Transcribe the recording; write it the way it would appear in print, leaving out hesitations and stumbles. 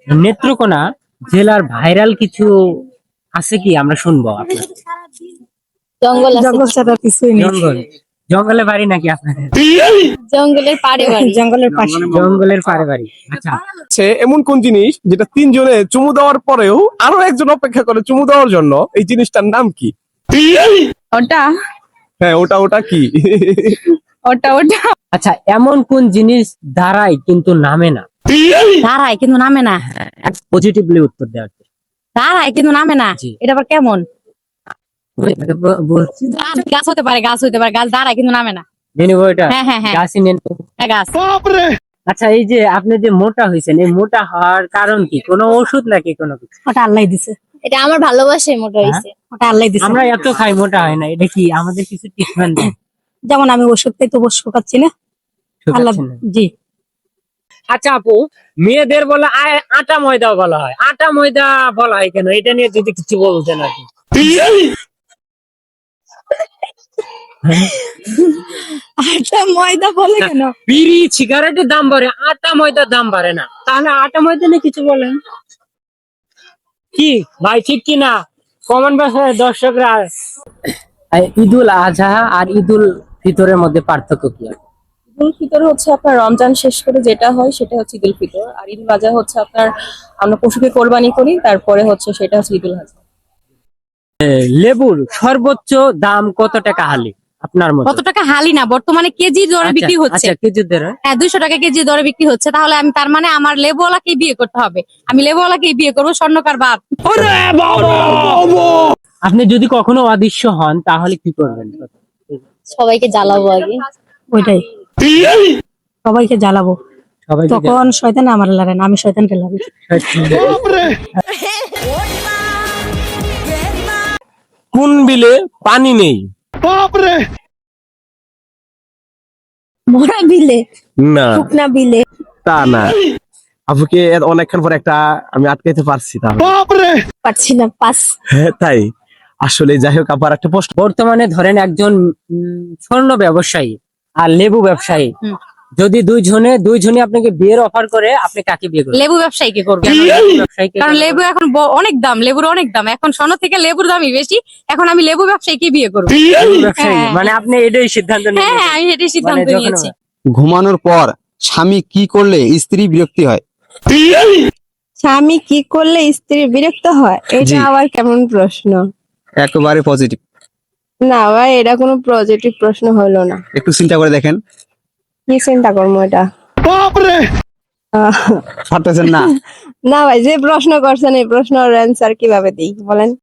নেত্রকোনা জেলার ভাইরাল কিছু আছে কি আমরা শুনবো আপনার? জঙ্গল আছে। জঙ্গল ছাড়া কিছুই নেই। জঙ্গল, জঙ্গলে বাড়ি নাকি আপনাদের? জঙ্গলের পাড়ে বাড়ি। জঙ্গলের পাশে। জঙ্গলের পাড়ে বাড়ি। আচ্ছা, হচ্ছে এমন কোন জিনিস যেটা তিনজনে চুমু দেওয়ার পরেও আরো একজন অপেক্ষা করে চুমু দেওয়ার জন্য, এই জিনিসটার নাম কি? ওটা হ্যাঁ, ওটা ওটা কি? ওটা ওটা আচ্ছা, এমন কোন জিনিস দাঁড়ায় কিন্তু নামে না? দাঁড়ায় কিন্তু নামে না। পজিটিভলি উত্তর দেওয়ার চেষ্টা। দাঁড়ায় কিন্তু নামে না। জি। এটা আবার কেমন? বলছি গাছ হতে পারে, গাছ হতে পারে, গাছ দাঁড়ায় কিন্তু নামে না। জেনে এটা হ্যাঁ হ্যাঁ হ্যাঁ, গাছই নেন। হ্যাঁ, গাছ। আচ্ছা, এই যে আপনি যে মোটা হয়েছেন, এই মোটা হওয়ার কারণ কি? কোনো ওষুধ নাকি কোনো কিছু? ওটা আল্লাহ দিছে। এটা আমার ভালোবাসে মোটা হয়েছে। ওটা আল্লাহ দিছে। আমরা এত খাই মোটা হয় না, এটা কি আমাদের কিছু ট্রিটমেন্ট দেন? যেমন আমি ওষুধ খাই তো ওষুধ খাচ্ছি না। আল্লাহ শুকাচ্ছেন না? জি। আচ্ছা আপু, মেয়েদের বলা আটা ময়দা বলা হয়, আটা ময়দা বলা হয় কেন? এটা নিয়ে যদি কিছু বলতেন আর কি। আটা ময়দা বলে কেন? বিড়ি সিগারেটের দাম বাড়ে, আটা ময়দার দাম বাড়ে না, তাহলে আটা ময়দা নিয়ে কিছু বলেন কি ভাই, ঠিক কি না? কমেন্ট বক্সে দর্শকরা। ঈদুল আজহা আর ঈদুল ফিতরের মধ্যে পার্থক্য কি? ঈদুল ফিতর হচ্ছে আপনার রমজান শেষ করে যেটা হয় সেটা হচ্ছে ঈদুল ফিতর, আর ঈদুল আজহা হচ্ছে আপনার আমরা পশুকে কোরবানি করি, তারপরে হচ্ছে সেটা হচ্ছে ঈদুল আজহা। লেবুর সর্বোচ্চ দাম কত টাকা হালি আপনার মতে? কত টাকা হালি না, বর্তমানে কেজি দরে বিক্রি হচ্ছে। আচ্ছা, কেজি দরে? হ্যাঁ, 200 টাকা কেজি দরে বিক্রি হচ্ছে। তাহলে আমি তার মানে আমার লেবুওয়ালাকে বিয়ে করতে হবে। আমি লেবুওয়ালাকে বিয়ে করবো, স্বর্ণকার বাপ। আপনি যদি কখনো অদৃশ্য হন তাহলে কি করবেন? সবাইকে জ্বালাবো আগে। ওইটাই সবাইকে জ্বালাবো, সবাই তখন শয়তান আমার লাগে না, আমি শয়তানকে লাগে। কোন বিলে পানি নেই? মোরা বিলে, না, শুকনা বিলে। তা না। আপুকে অনেকক্ষণ পর একটা আমি আটকাইতে পারছি, তাহলে পারছি না, পাস। হ্যাঁ তাই। আসলে যাই হোক, আবার একটা প্রশ্ন। বর্তমানে ধরেন একজন স্বর্ণ ব্যবসায়ী আর লেবু ব্যবসায়ী, হুম। যদি দুইজনে আপনাকে বিয়ের অফার করে, আপনি কাকে বিয়ে করবেন? লেবু ব্যবসায়ীকে করবো। কেন লেবু ব্যবসায়ীকে কারণ করবেন? লেবু এখন অনেক দাম, লেবুর অনেক দাম এখন, স্বর্ণ থেকে লেবুর দামই বেশি। এখন আমি লেবু ব্যবসায়ীকে বিয়ে করবো। লেবু ব্যবসায়ী হ্যাঁ। মানে আপনি এটাই সিদ্ধান্ত হ্যাঁ নিয়েছেন? হ্যাঁ, আমি এটাই সিদ্ধান্ত মানে যখন- নিয়েছি। ঘুমানোর পর স্বামী কি করলে স্ত্রী বিরক্তি হয়? স্বামী কি করলে স্ত্রী বিরক্ত হয়? জি। এটা আবার কেমন প্রশ্ন? একেবারে পজিটিভ। না ভাই, এটা কোনো পজিটিভ প্রশ্ন হলো না। একটু চিন্তা করে দেখেন। কি চিন্তা করবো এটা? পারতেছেন না? না ভাই, যে প্রশ্ন করছেন এই প্রশ্নের অ্যান্সার কিভাবে দিই বলেন?